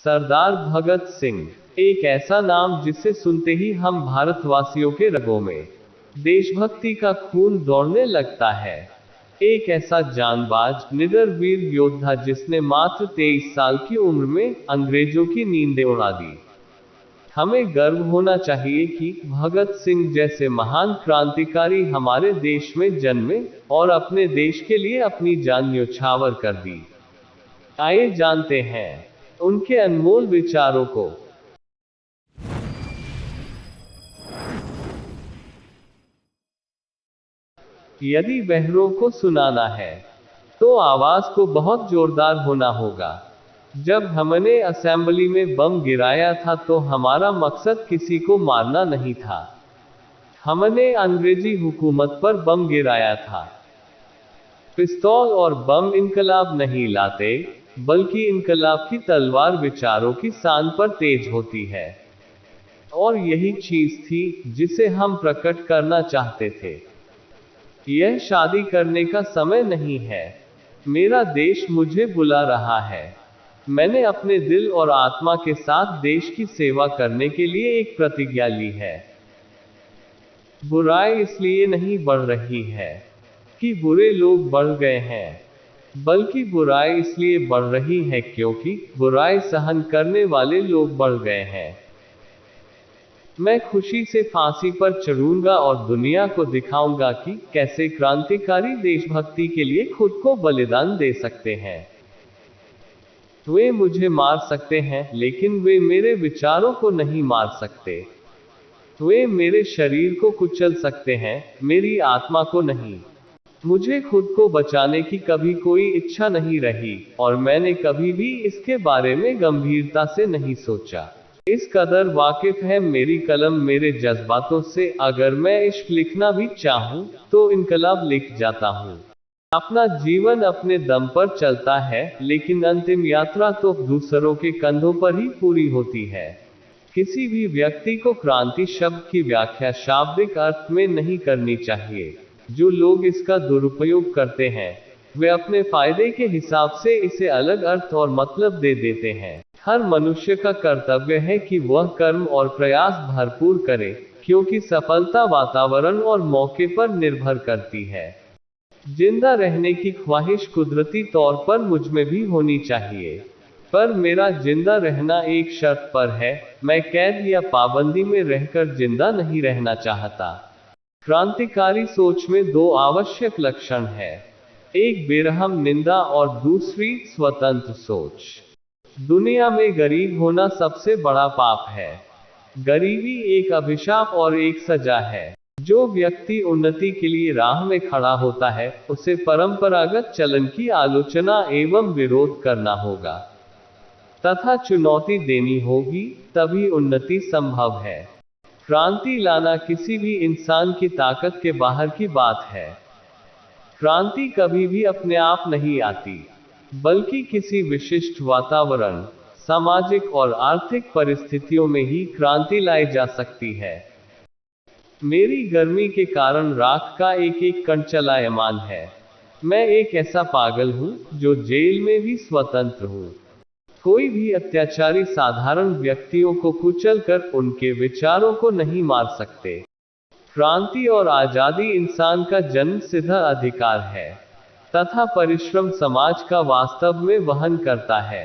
सरदार भगत सिंह, एक ऐसा नाम जिसे सुनते ही हम भारतवासियों के रगों में देशभक्ति का खून दौड़ने लगता है। एक ऐसा जांबाज, निडर वीर योद्धा जिसने मात्र 23 साल की उम्र में अंग्रेजों की नींदें उड़ा दी। हमें गर्व होना चाहिए कि भगत सिंह जैसे महान क्रांतिकारी हमारे देश में जन्मे और अपने देश के लिए अपनी जान न्यौछावर कर दी। आइए जानते हैं उनके अनमोल विचारों को। यदि बहरों को सुनाना है तो आवाज को बहुत जोरदार होना होगा। जब हमने असेंबली में बम गिराया था तो हमारा मकसद किसी को मारना नहीं था। हमने अंग्रेजी हुकूमत पर बम गिराया था। पिस्तौल और बम इनकलाब नहीं लाते, बल्कि इनकलाब की तलवार विचारों की शान पर तेज होती है। और यही चीज थी जिसे हम प्रकट करना चाहते थे। यह शादी करने का समय नहीं है। मेरा देश मुझे बुला रहा है। मैंने अपने दिल और आत्मा के साथ देश की सेवा करने के लिए एक प्रतिज्ञा ली है। बुराई इसलिए नहीं बढ़ रही है कि बुरे लोग बढ़ गए हैं, बल्कि बुराई इसलिए बढ़ रही है क्योंकि बुराई सहन करने वाले लोग बढ़ गए हैं। मैं खुशी से फांसी पर चढ़ूंगा और दुनिया को दिखाऊंगा कि कैसे क्रांतिकारी देशभक्ति के लिए खुद को बलिदान दे सकते हैं। वे मुझे मार सकते हैं, लेकिन वे मेरे विचारों को नहीं मार सकते। वे मेरे शरीर को कुचल सकते हैं, मेरी आत्मा को नहीं। मुझे खुद को बचाने की कभी कोई इच्छा नहीं रही, और मैंने कभी भी इसके बारे में गंभीरता से नहीं सोचा। इस कदर वाकिफ है मेरी कलम मेरे जज्बातों से, अगर मैं इश्क लिखना भी चाहूं तो इनकलाब लिख जाता हूं। अपना जीवन अपने दम पर चलता है, लेकिन अंतिम यात्रा तो दूसरों के कंधों पर ही पूरी होती है। किसी भी व्यक्ति को क्रांति शब्द की व्याख्या शाब्दिक अर्थ में नहीं करनी चाहिए। जो लोग इसका दुरुपयोग करते हैं, वे अपने फायदे के हिसाब से इसे अलग अर्थ और मतलब दे देते हैं। हर मनुष्य का कर्तव्य है कि वह कर्म और प्रयास भरपूर करे, क्योंकि सफलता वातावरण और मौके पर निर्भर करती है। जिंदा रहने की ख्वाहिश कुदरती तौर पर मुझ में भी होनी चाहिए, पर मेरा जिंदा रहना एक शर्त पर है। मैं कैद या पाबंदी में रहकर जिंदा नहीं रहना चाहता। क्रांतिकारी सोच में दो आवश्यक लक्षण है, एक बेरहम निंदा और दूसरी स्वतंत्र सोच। दुनिया में गरीब होना सबसे बड़ा पाप है। गरीबी एक अभिशाप और एक सजा है। जो व्यक्ति उन्नति के लिए राह में खड़ा होता है, उसे परंपरागत चलन की आलोचना एवं विरोध करना होगा तथा चुनौती देनी होगी, तभी उन्नति संभव है। क्रांति लाना किसी भी इंसान की ताकत के बाहर की बात है। क्रांति कभी भी अपने आप नहीं आती, बल्कि किसी विशिष्ट वातावरण, सामाजिक और आर्थिक परिस्थितियों में ही क्रांति लाई जा सकती है। मेरी गर्मी के कारण राख का एक एक कण चलायमान है। मैं एक ऐसा पागल हूँ जो जेल में भी स्वतंत्र हूँ। कोई भी अत्याचारी साधारण व्यक्तियों को कुचलकर उनके विचारों को नहीं मार सकते। क्रांति और आजादी इंसान का जन्मसिद्ध अधिकार है, तथा परिश्रम समाज का वास्तव में वहन करता है।